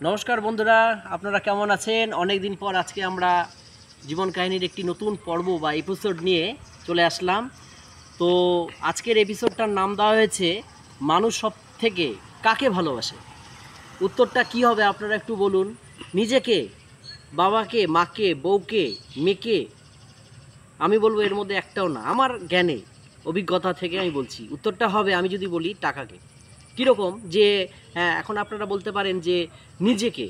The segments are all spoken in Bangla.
নমস্কার বন্ধুরা, আপনারা কেমন আছেন? অনেক দিন পর আজকে আমরা জীবন কাহিনীর একটি নতুন পর্ব বা এপিসোড নিয়ে চলে আসলাম। তো আজকের এপিসোডটার নাম দেওয়া হয়েছে মানুষ সব থেকে কাকে ভালোবাসে। উত্তরটা কি হবে আপনারা একটু বলুন। নিজেকে, বাবাকে, মাকে, বউকে, মেয়েকে? আমি বলবো এর মধ্যে একটাও না। আমার জ্ঞানে, অভিজ্ঞতা থেকে আমি বলছি উত্তরটা হবে, আমি যদি বলি টাকাকে। কীরকম যে হ্যাঁ, এখন আপনারা বলতে পারেন যে নিজেকে,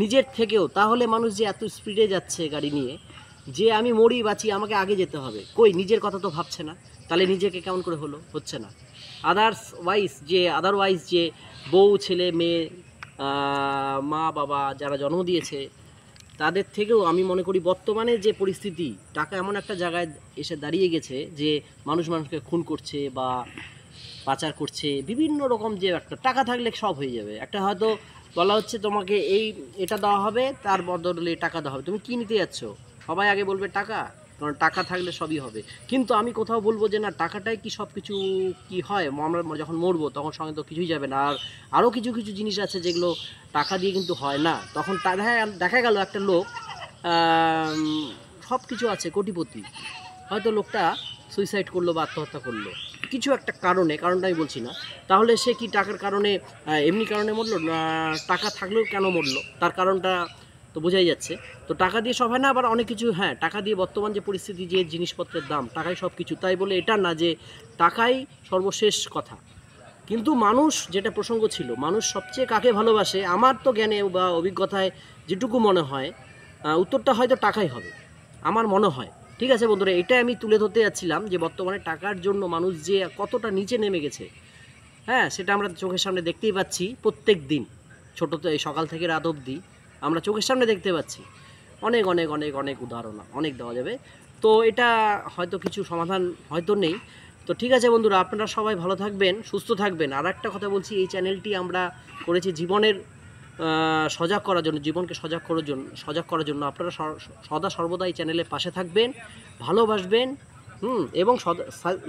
নিজের থেকেও তাহলে মানুষ যে এত স্পিডে যাচ্ছে গাড়ি নিয়ে, যে আমি মরি বাঁচি আমাকে আগে যেতে হবে, কই নিজের কথা তো ভাবছে না। তাহলে নিজেকে কেমন করে হলো? হচ্ছে না। আদারওয়াইজ যে বউ, ছেলে, মেয়ে, মা বাবা যারা জন্ম দিয়েছে, তাদের থেকেও আমি মনে করি বর্তমানে যে পরিস্থিতি, টাকা এমন একটা জায়গায় এসে দাঁড়িয়ে গেছে যে মানুষ মানুষকে খুন করছে বা পাচার করছে বিভিন্ন রকম। যে একটা টাকা থাকলে সব হয়ে যাবে। একটা হয়তো বলা হচ্ছে তোমাকে এটা দেওয়া হবে, তার বদলে টাকা দেওয়া হবে, তুমি কী নিতে যাচ্ছ? সবাই আগে বলবে টাকা, কারণ টাকা থাকলে সবই হবে। কিন্তু আমি কোথাও বলবো যে না, টাকাটাই কি সব কিছু কি হয়? আমরা যখন মরবো তখন সঙ্গে তো কিছুই যাবে না। আর আরও কিছু কিছু জিনিস আছে যেগুলো টাকা দিয়ে কিন্তু হয় না। তখন দেখা গেল একটা লোক সব কিছু আছে, কোটিপতি, হয়তো লোকটা সুইসাইড করলো বা আত্মহত্যা করলো কিছু একটা কারণটা আমি বলছি না। তাহলে সে কি টাকার কারণে, এমনি কারণে মরলো না? টাকা থাকলেও কেন মরলো, তার কারণটা তো বোঝাই যাচ্ছে। তো টাকা দিয়ে সব হয় না, আবার অনেক কিছু, হ্যাঁ টাকা দিয়ে বর্তমান যে পরিস্থিতি, যে জিনিসপত্রের দাম, টাকাই সব কিছু, তাই বলে এটা না যে টাকাই সর্বশেষ কথা। কিন্তু মানুষ, যেটা প্রসঙ্গ ছিল, মানুষ সবচেয়ে কাকে ভালোবাসে, আমার তো জ্ঞানে বা অভিজ্ঞতায় যেটুকু মনে হয়, উত্তরটা হয়তো টাকাই হবে আমার মনে হয়। ঠিক আছে বন্ধুরা, এটাই আমি তুলে ধরতে যাচ্ছিলাম যে বর্তমানে টাকার জন্য মানুষ যে কতটা নিচে নেমে গেছে। হ্যাঁ, সেটা আমরা চোখের সামনে দেখতেই পাচ্ছি প্রত্যেক দিন, ছোটো তো এই সকাল থেকে রাত অবধি আমরা চোখের সামনে দেখতে পাচ্ছি। অনেক অনেক অনেক অনেক উদাহরণ অনেক দেওয়া যাবে। তো এটা হয়তো কিছু সমাধান হয়তো নেই। তো ঠিক আছে বন্ধুরা, আপনারা সবাই ভালো থাকবেন, সুস্থ থাকবেন। আর একটা কথা বলছি, এই চ্যানেলটি আমরা করেছি জীবনের সজাগ করার জন্য, জীবনকে সজাগ করার জন্য। আপনারা সদা সর্বদা এই চ্যানেলের পাশে থাকবেন, ভালোবাসবেন, এবং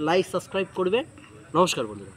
লাইক সাবস্ক্রাইব করবেন। নমস্কার বন্ধুরা।